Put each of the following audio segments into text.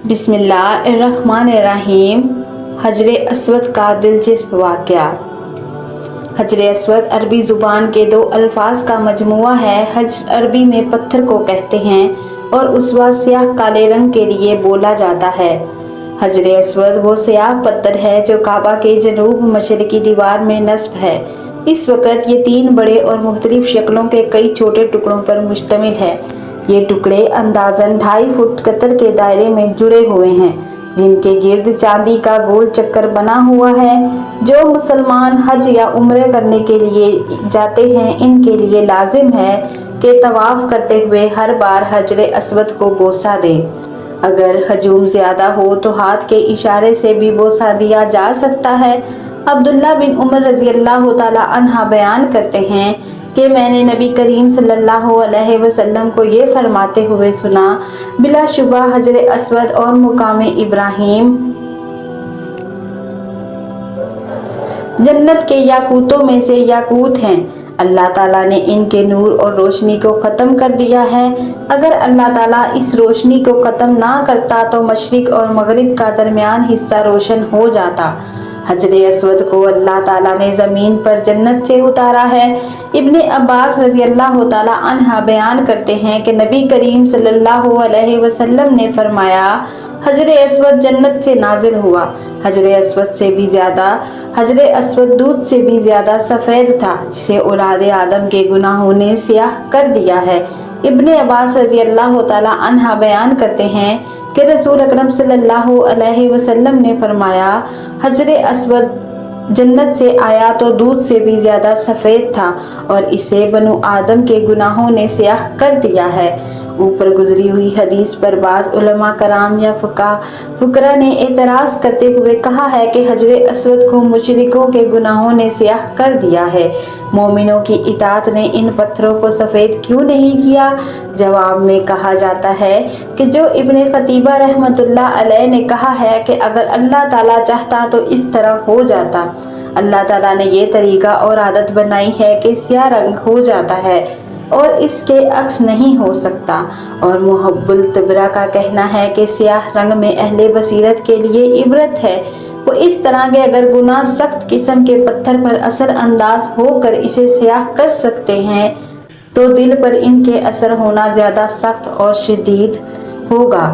بسم اللہ الرحمن الرحیم۔ حجر اسود کا دلچسپ واقعہ۔ حجر اسود عربی زبان کے دو الفاظ کا مجموعہ ہے۔ حجر عربی میں پتھر کو کہتے ہیں اور اسود سیاہ کالے رنگ کے لیے بولا جاتا ہے۔ حجر اسود وہ سیاہ پتھر ہے جو کعبہ کے جنوب مشرقی دیوار میں نصب ہے۔ اس وقت یہ 3 بڑے اور مختلف شکلوں کے کئی چھوٹے ٹکڑوں پر مشتمل ہے۔ یہ ٹکڑے اندازاً 2.5 فٹ قطر کے دائرے میں جڑے ہوئے ہیں، جن کے گرد چاندی کا گول چکر بنا ہوا ہے۔ جو مسلمان حج یا عمرہ کرنے کے لیے جاتے ہیں، ان کے لیے لازم ہے کہ طواف کرتے ہوئے ہر بار حجر اسود کو بوسہ دیں۔ اگر ہجوم زیادہ ہو تو ہاتھ کے اشارے سے بھی بوسہ دیا جا سکتا ہے۔ عبداللہ بن عمر رضی اللہ تعالیٰ عنہ بیان کرتے ہیں کہ میں نے نبی کریم صلی اللہ علیہ وسلم کو یہ فرماتے ہوئے سنا، بلا شبہ حجر اسود اور مقام ابراہیم جنت کے یاقوتوں میں سے یاقوت ہیں۔ اللہ تعالیٰ نے ان کے نور اور روشنی کو ختم کر دیا ہے۔ اگر اللہ تعالیٰ اس روشنی کو ختم نہ کرتا تو مشرق اور مغرب کا درمیان حصہ روشن ہو جاتا۔ حجر اسود کو اللہ تعالیٰ نے زمین پر جنت سے اتارا ہے۔ ابن عباس رضی اللہ تعالیٰ عنہ بیان کرتے ہیں کہ نبی کریم صلی اللہ علیہ وسلم نے فرمایا، حجر اسود جنت سے نازل ہوا۔ حجر اسود دودھ سے بھی زیادہ سفید تھا، جسے اولاد آدم کے گناہوں نے سیاہ کر دیا ہے۔ ابن عباس رضی اللہ تعالیٰ عنہ بیان کرتے ہیں کہ رسول اکرم صلی اللہ علیہ وسلم نے فرمایا، حجر اسود جنت سے آیا تو دودھ سے بھی زیادہ سفید تھا اور اسے بنو آدم کے گناہوں نے سیاہ کر دیا ہے۔ اوپر گزری ہوئی حدیث پر بعض علماء کرام یا فقراء نے اعتراض کرتے ہوئے کہا ہے کہ حجر اسود کو مشرکوں کے گناہوں نے سیاہ کر دیا ہے، مومنوں کی اطاعت نے ان پتھروں کو سفید کیوں نہیں کیا؟ جواب میں کہا جاتا ہے کہ جو ابن قتیبہ رحمۃ اللہ علیہ نے کہا ہے کہ اگر اللہ تعالیٰ چاہتا تو اس طرح ہو جاتا۔ اللہ تعالیٰ نے یہ طریقہ اور عادت بنائی ہے کہ سیاہ رنگ ہو جاتا ہے اور اس کے عکس نہیں ہو سکتا۔ اور محب الطبرہ کا کہنا ہے کہ سیاہ رنگ میں اہل بصیرت کے لیے عبرت ہے۔ وہ اس طرح کہ اگر گناہ سخت قسم کے پتھر پر اثر انداز ہو کر اسے سیاہ کر سکتے ہیں تو دل پر ان کے اثر ہونا زیادہ سخت اور شدید ہوگا۔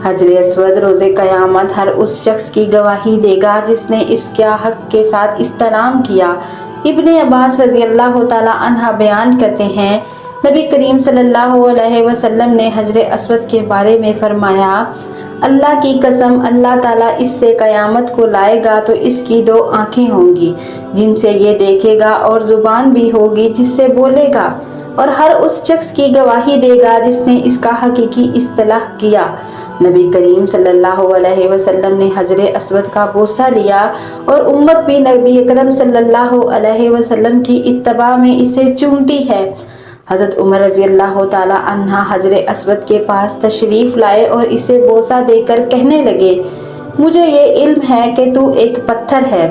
حجر اسود روز قیامت ہر اس شخص کی گواہی دے گا جس نے اس کا حق کے ساتھ استلام کیا۔ ابن عباس رضی اللہ تعالیٰ عنہ بیان کرتے ہیں، نبی کریم صلی اللہ علیہ وسلم نے حجر اسود کے بارے میں فرمایا، اللہ کی قسم، اللہ تعالیٰ اس سے قیامت کو لائے گا تو اس کی 2 آنکھیں ہوں گی جن سے یہ دیکھے گا اور زبان بھی ہوگی جس سے بولے گا، اور ہر اس شخص کی گواہی دے گا جس نے اس کا حقیقی اصطلاح کیا۔ نبی کریم صلی اللہ علیہ وسلم نے حجر اسود کا بوسہ لیا اور امت بھی نبی اکرم صلی اللہ علیہ وسلم کی اتباع میں اسے چومتی ہے۔ حضرت عمر رضی اللہ تعالیٰ عنہ حجر اسود کے پاس تشریف لائے اور اسے بوسہ دے کر کہنے لگے، مجھے یہ علم ہے کہ تو ایک پتھر ہے،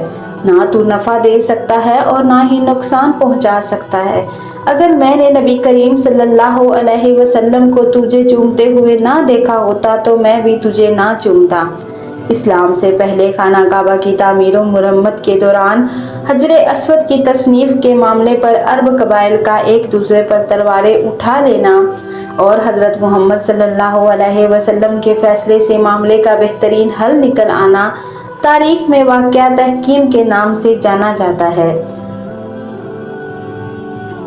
نہ تو نفع دے سکتا ہے اور نہ ہی نقصان پہنچا سکتا ہے۔ اگر میں نے نبی کریم صلی اللہ علیہ وسلم کو تجھے چومتے ہوئے نہ دیکھا ہوتا تو میں بھی تجھے نہ چومتا۔ اسلام سے پہلے خانہ کعبہ کی تعمیر و مرمت کے دوران حجر اسود کی تصنیف کے معاملے پر عرب قبائل کا ایک دوسرے پر تلواریں اٹھا لینا اور حضرت محمد صلی اللہ علیہ وسلم کے فیصلے سے معاملے کا بہترین حل نکل آنا تاریخ میں واقعہ تحکیم کے نام سے جانا جاتا ہے۔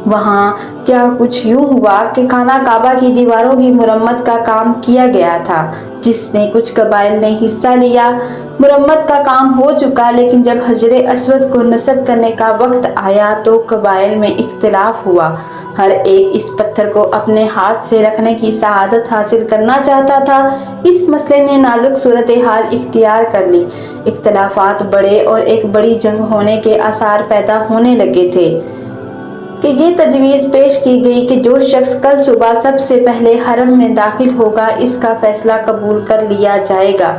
وہاں کیا کچھ یوں ہوا کہ خانہ کعبہ کی دیواروں کی مرمت کا کام کیا گیا تھا، جس نے کچھ قبائل نے حصہ لیا۔ مرمت کا کام ہو چکا، لیکن جب حجر اسود کو نصب کرنے کا وقت آیا تو قبائل میں اختلاف ہوا۔ ہر ایک اس پتھر کو اپنے ہاتھ سے رکھنے کی سعادت حاصل کرنا چاہتا تھا۔ اس مسئلے نے نازک صورتحال اختیار کر لی، اختلافات بڑھے اور ایک بڑی جنگ ہونے کے آثار پیدا ہونے لگے تھے کہ یہ تجویز پیش کی گئی کہ جو شخص کل صبح سب سے پہلے حرم میں داخل ہوگا اس کا فیصلہ قبول کر لیا جائے گا۔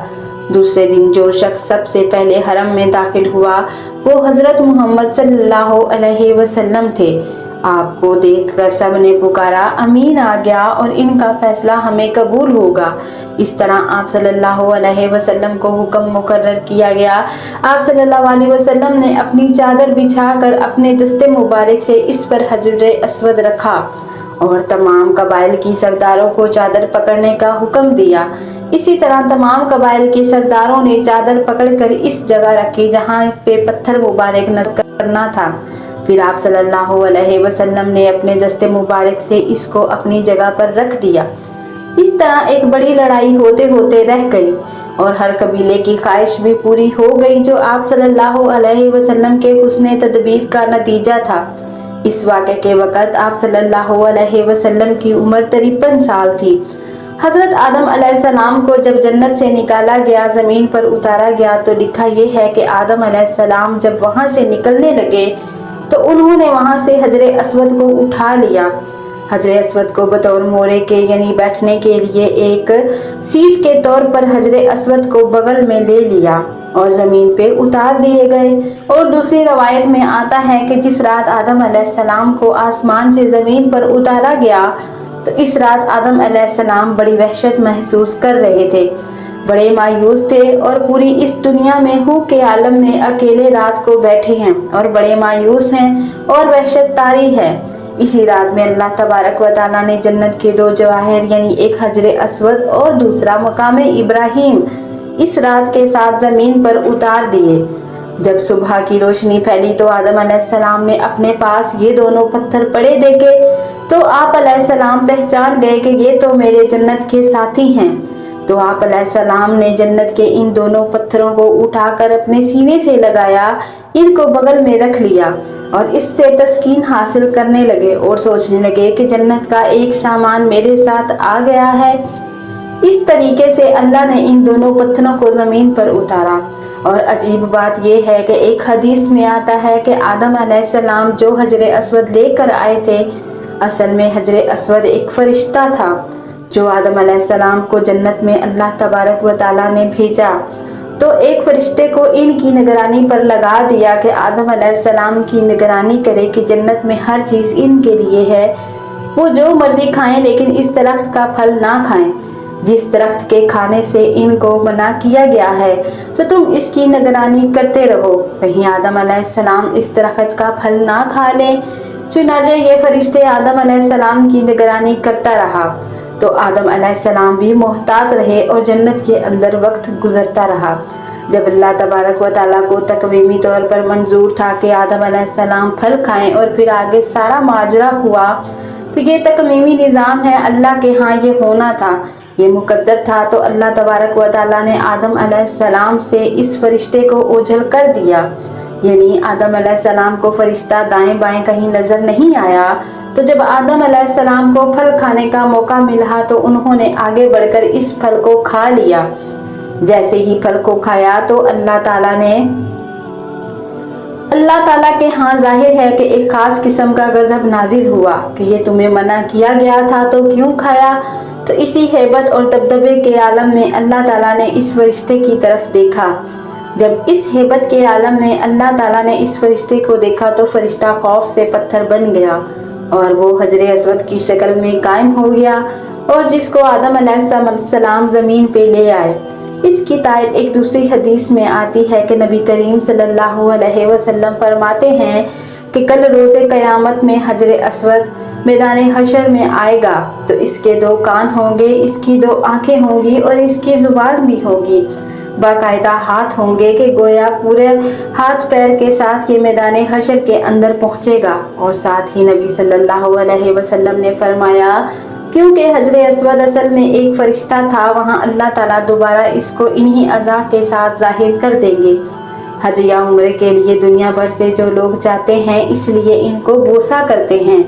دوسرے دن جو شخص سب سے پہلے حرم میں داخل ہوا وہ حضرت محمد صلی اللہ علیہ وسلم تھے۔ آپ کو دیکھ کر سب نے پکارا، امین آ گیا اور ان کا فیصلہ ہمیں قبول ہوگا۔ اس طرح آپ صلی اللہ علیہ وسلم کو حکم مقرر کیا گیا۔ آپ صلی اللہ علیہ وسلم نے اپنی چادر بچھا کر اپنے دست مبارک سے اس پر حجر اسود رکھا اور تمام قبائل کی سرداروں کو چادر پکڑنے کا حکم دیا۔ اسی طرح تمام قبائل کے سرداروں نے چادر پکڑ کر اس جگہ رکھی جہاں پہ پتھر مبارک نصب کرنا تھا۔ پھر آپ صلی اللہ علیہ وسلم نے اپنے دست مبارک سے اس کو اپنی جگہ پر رکھ دیا۔ اس طرح ایک بڑی لڑائی ہوتے ہوتے رہ گئی اور ہر قبیلے کی خواہش بھی پوری ہو گئی، جو آپ صلی اللہ علیہ وسلم کے حسن تدبیر کا نتیجہ تھا۔ اس واقعے کے وقت آپ صلی اللہ علیہ وسلم کی عمر 53 سال تھی۔ حضرت آدم علیہ السلام کو جب جنت سے نکالا گیا، زمین پر اتارا گیا، تو لکھا یہ ہے کہ آدم علیہ السلام جب وہاں سے نکلنے لگے تو انہوں نے وہاں سے حجر اسود کو اٹھا لیا۔ حجر اسود کو بطور مورے کے یعنی بیٹھنے کے لیے ایک سیٹ کے طور پر حجر اسود کو بغل میں لے لیا اور زمین پہ اتار دیے گئے۔ اور دوسری روایت میں آتا ہے کہ جس رات آدم علیہ السلام کو آسمان سے زمین پر اتارا گیا تو اس رات آدم علیہ السلام بڑی وحشت محسوس کر رہے تھے، بڑے مایوس تھے اور پوری اس دنیا میں ہو کے عالم میں اکیلے رات کو بیٹھے ہیں اور بڑے مایوس ہیں اور وحشت طاری ہے۔ اسی رات میں اللہ تبارک و تعالیٰ نے جنت کے 2 جواہر یعنی ایک حجر اسود اور دوسرا مقام ابراہیم اس رات کے ساتھ زمین پر اتار دیے۔ جب صبح کی روشنی پھیلی تو آدم علیہ السلام نے اپنے پاس یہ دونوں پتھر پڑے دیکھے تو آپ علیہ السلام پہچان گئے کہ یہ تو میرے جنت کے ساتھی ہیں۔ تو آپ علیہ السلام نے جنت کے ان دونوں پتھروں کو اٹھا کر اپنے سینے سے لگایا، ان کو بغل میں رکھ لیا اور اس سے تسکین حاصل کرنے لگے اور سوچنے لگے کہ جنت کا ایک سامان میرے ساتھ آ گیا ہے۔ اس طریقے سے اللہ نے ان دونوں پتھروں کو زمین پر اتارا۔ اور عجیب بات یہ ہے کہ ایک حدیث میں آتا ہے کہ آدم علیہ السلام جو حجر اسود لے کر آئے تھے، اصل میں حجر اسود ایک فرشتہ تھا جو آدم علیہ السلام کو جنت میں اللہ تبارک و تعالیٰ نے بھیجا۔ تو ایک فرشتے کو ان کی نگرانی پر لگا دیا کہ آدم علیہ السلام کی نگرانی کرے کہ جنت میں ہر چیز ان کے لیے ہے، وہ جو مرضی کھائیں لیکن اس درخت کا پھل نہ کھائیں جس درخت کے کھانے سے ان کو منع کیا گیا ہے، تو تم اس کی نگرانی کرتے رہو کہیں آدم علیہ السلام اس درخت کا پھل نہ کھا لیں۔ چنانچہ یہ فرشتے آدم علیہ السلام کی نگرانی کرتا رہا تو آدم علیہ السلام بھی محتاط رہے اور جنت کے اندر وقت گزرتا رہا۔ جب اللہ تبارک و تعالیٰ کو تقویمی طور پر منظور تھا کہ آدم علیہ السلام پھل کھائیں اور پھر آگے سارا ماجرا ہوا، تو یہ تقویمی نظام ہے، اللہ کے ہاں یہ ہونا تھا، یہ مقدر تھا۔ تو اللہ تبارک و تعالیٰ نے آدم علیہ السلام سے اس فرشتے کو اوجھل کر دیا، یعنی آدم علیہ السلام کو فرشتہ دائیں بائیں کہیں نظر نہیں آیا۔ تو جب آدم علیہ السلام کو پھل کھانے کا موقع ملا تو انہوں نے آگے بڑھ کر اس پھل کو کھا لیا۔ جیسے ہی پھل کو کھایا تو اللہ تعالیٰ کے ہاں ظاہر ہے کہ ایک خاص قسم کا غضب نازل ہوا کہ یہ تمہیں منع کیا گیا تھا تو کیوں کھایا؟ تو اسی ہیبت اور دبدبے کے عالم میں اللہ تعالیٰ نے اس فرشتے کی طرف دیکھا۔ جب اس ہیبت کے عالم میں اللہ تعالیٰ نے اس فرشتے کو دیکھا تو فرشتہ خوف سے پتھر بن گیا اور وہ حجر اسود کی شکل میں قائم ہو گیا، اور جس کو آدم علیہ السلام زمین پہ لے آئے۔ اس کی تائید ایک دوسری حدیث میں آتی ہے کہ نبی کریم صلی اللہ علیہ وسلم فرماتے ہیں کہ کل روز قیامت میں حجر اسود میدان حشر میں آئے گا تو اس کے 2 کان ہوں گے، اس کی 2 آنکھیں ہوں گی اور اس کی زبان بھی ہوگی، باقاعدہ ہاتھ ہوں گے کہ گویا پورے ہاتھ پیر کے ساتھ یہ میدان حشر کے اندر پہنچے گا۔ اور ساتھ ہی نبی صلی اللہ علیہ وسلم نے فرمایا کیونکہ حجر اسود اصل میں ایک فرشتہ تھا، وہاں اللہ تعالیٰ دوبارہ اس کو انہی اعضاء کے ساتھ ظاہر کر دیں گے۔ حج یا عمرے کے لیے دنیا بھر سے جو لوگ جاتے ہیں اس لیے ان کو بوسہ کرتے ہیں،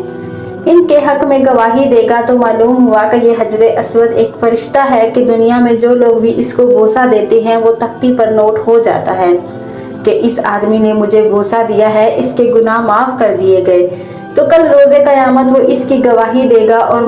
ان کے حق میں گواہی دے گا۔ تو معلوم ہوا کہ یہ حجر اسود ایک فرشتہ ہے کہ دنیا میں جو لوگ بھی اس کو بوسہ دیتے ہیں وہ تختی پر نوٹ ہو جاتا ہے کہ اس آدمی نے مجھے بوسہ دیا ہے، اس کے گناہ معاف کر دیے گئے۔ تو کل روز قیامت وہ اس کی گواہی دے گا اور